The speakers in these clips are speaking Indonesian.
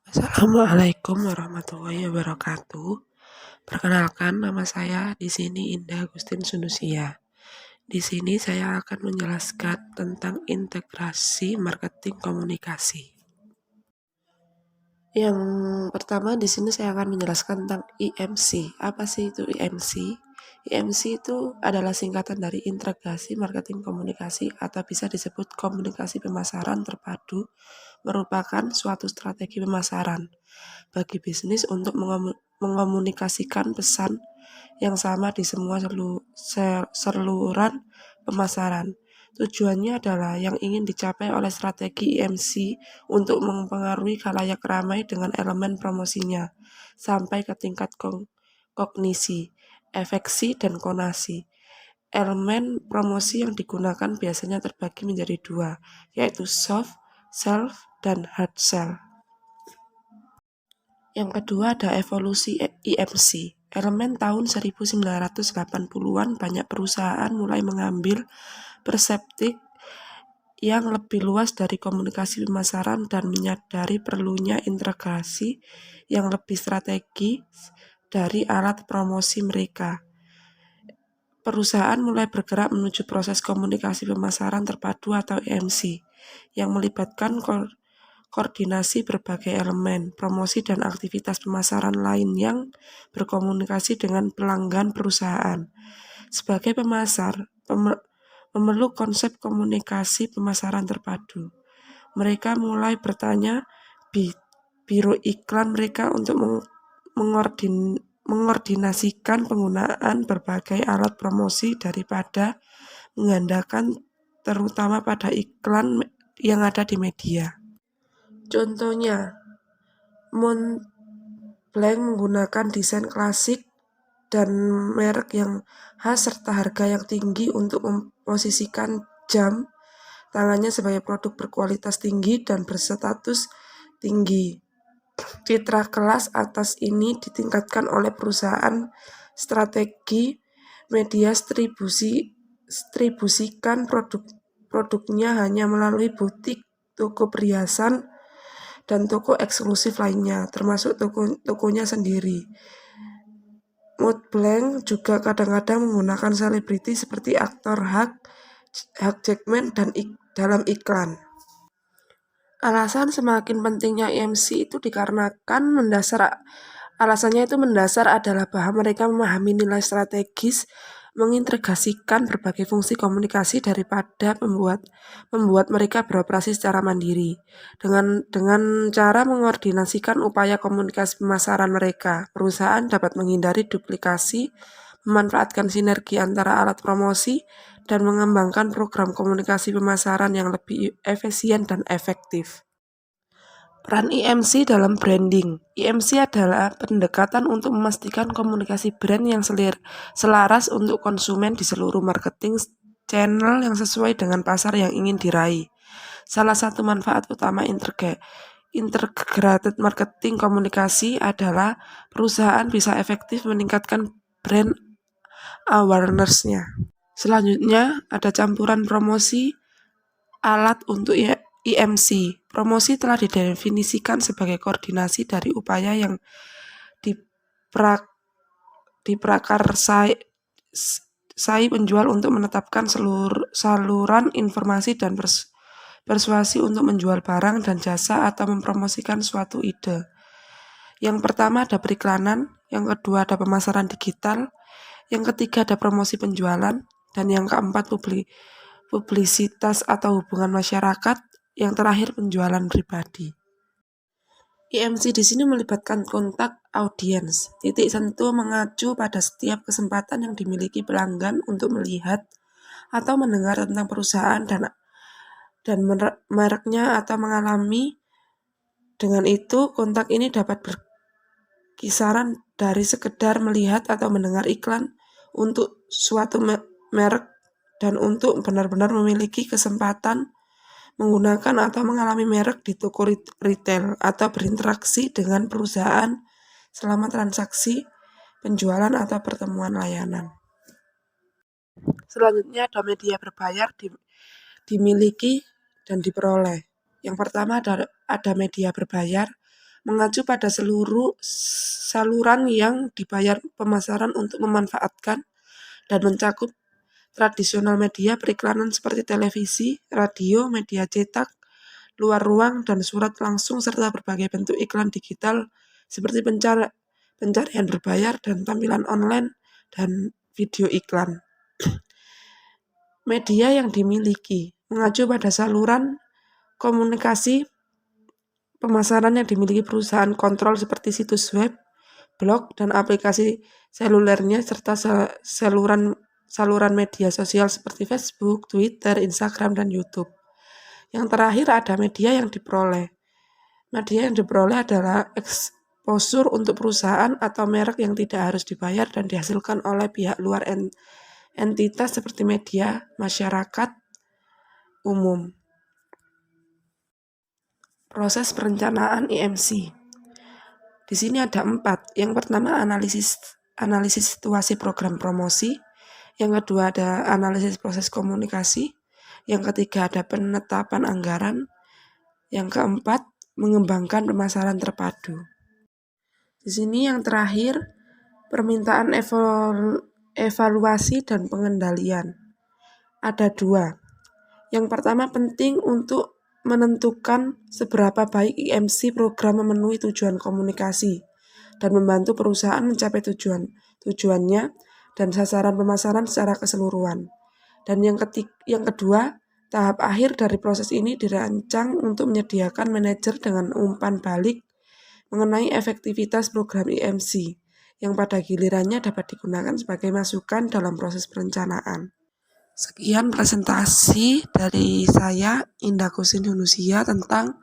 Assalamualaikum warahmatullahi wabarakatuh. Perkenalkan, nama saya di sini Indah Agustin Sunusia. Di sini saya akan menjelaskan tentang integrasi marketing komunikasi. Yang pertama di sini saya akan menjelaskan tentang IMC. Apa sih itu IMC? IMC itu adalah singkatan dari integrasi marketing komunikasi atau bisa disebut komunikasi pemasaran terpadu, merupakan suatu strategi pemasaran bagi bisnis untuk mengomunikasikan pesan yang sama di semua saluran pemasaran. Tujuannya adalah yang ingin dicapai oleh strategi IMC untuk mempengaruhi khalayak ramai dengan elemen promosinya sampai ke tingkat kognisi, efeksi, dan konasi. Elemen promosi yang digunakan biasanya terbagi menjadi dua, yaitu soft sell dan hard sell. Yang kedua ada evolusi IMC. Elemen tahun 1980-an banyak perusahaan mulai mengambil perspektif yang lebih luas dari komunikasi pemasaran dan menyadari perlunya integrasi yang lebih strategis dari alat promosi mereka. Perusahaan mulai bergerak menuju proses komunikasi pemasaran terpadu atau IMC yang melibatkan koordinasi berbagai elemen, promosi dan aktivitas pemasaran lain yang berkomunikasi dengan pelanggan perusahaan. Sebagai pemasar, memeluk konsep komunikasi pemasaran terpadu. Mereka mulai bertanya biro iklan mereka untuk mengordinasikan penggunaan berbagai alat promosi daripada mengandalkan terutama pada iklan yang ada di media. Contohnya, Montblanc menggunakan desain klasik dan merek yang khas serta harga yang tinggi untuk memposisikan jam tangannya sebagai produk berkualitas tinggi dan berstatus tinggi. Citra kelas atas ini ditingkatkan oleh perusahaan strategi media distribusikan produknya hanya melalui butik, toko perhiasan, dan toko eksklusif lainnya, termasuk tokonya sendiri. Montblanc juga kadang-kadang menggunakan selebriti seperti aktor Hugh Jackman dalam iklan. Alasan semakin pentingnya IMC itu dikarenakan alasannya itu mendasar adalah bahwa mereka memahami nilai strategis mengintegrasikan berbagai fungsi komunikasi daripada membuat mereka beroperasi secara mandiri. Dengan cara mengordinasikan upaya komunikasi pemasaran mereka, perusahaan dapat menghindari duplikasi, memanfaatkan sinergi antara alat promosi, dan mengembangkan program komunikasi pemasaran yang lebih efisien dan efektif. Peran IMC dalam branding. IMC adalah pendekatan untuk memastikan komunikasi brand yang selaras untuk konsumen di seluruh marketing channel yang sesuai dengan pasar yang ingin diraih. Salah satu manfaat utama integrated marketing komunikasi adalah perusahaan bisa efektif meningkatkan brand awareness-nya. Selanjutnya ada campuran promosi alat untuk IMC. Promosi telah didefinisikan sebagai koordinasi dari upaya yang diprakarsai penjual untuk menetapkan saluran informasi dan persuasi untuk menjual barang dan jasa atau mempromosikan suatu ide. Yang pertama ada periklanan, yang kedua ada pemasaran digital, yang ketiga ada promosi penjualan, dan yang keempat publisitas atau hubungan masyarakat, yang terakhir penjualan pribadi. IMC di sini melibatkan kontak audiens. Titik sentuh mengacu pada setiap kesempatan yang dimiliki pelanggan untuk melihat atau mendengar tentang perusahaan dan mereknya atau mengalami. Dengan itu, kontak ini dapat berkisaran dari sekedar melihat atau mendengar iklan untuk suatu merek dan untuk benar-benar memiliki kesempatan menggunakan atau mengalami merek di toko retail atau berinteraksi dengan perusahaan selama transaksi penjualan atau pertemuan layanan. Selanjutnya ada media berbayar dimiliki dan diperoleh. Yang pertama ada media berbayar. mengacu pada seluruh saluran yang dibayar pemasaran untuk memanfaatkan dan mencakup tradisional media periklanan seperti televisi, radio, media cetak, luar ruang, dan surat langsung, serta berbagai bentuk iklan digital seperti pencarian berbayar dan tampilan online dan video iklan. Media yang dimiliki mengacu pada saluran komunikasi pemasaran yang dimiliki perusahaan kontrol seperti situs web, blog, dan aplikasi selulernya, serta saluran media sosial seperti Facebook, Twitter, Instagram, dan YouTube. Yang terakhir ada media yang diperoleh. Media yang diperoleh adalah exposure untuk perusahaan atau merek yang tidak harus dibayar dan dihasilkan oleh pihak luar entitas seperti media masyarakat umum. Proses perencanaan IMC. Di sini ada 4. Yang pertama analisis situasi program promosi. Yang kedua ada analisis proses komunikasi. Yang ketiga ada penetapan anggaran. Yang keempat mengembangkan pemasaran terpadu. Di sini yang terakhir permintaan evaluasi dan pengendalian. Ada 2. Yang pertama penting untuk menentukan seberapa baik IMC program memenuhi tujuan komunikasi dan membantu perusahaan mencapai tujuannya dan sasaran pemasaran secara keseluruhan. Dan yang kedua, tahap akhir dari proses ini dirancang untuk menyediakan manajer dengan umpan balik mengenai efektivitas program IMC yang pada gilirannya dapat digunakan sebagai masukan dalam proses perencanaan. Sekian presentasi dari saya, Indah Kusin Hunusia, tentang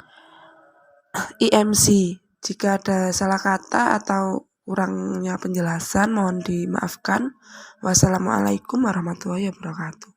IMC. Jika ada salah kata atau kurangnya penjelasan, mohon dimaafkan. Wassalamualaikum warahmatullahi wabarakatuh.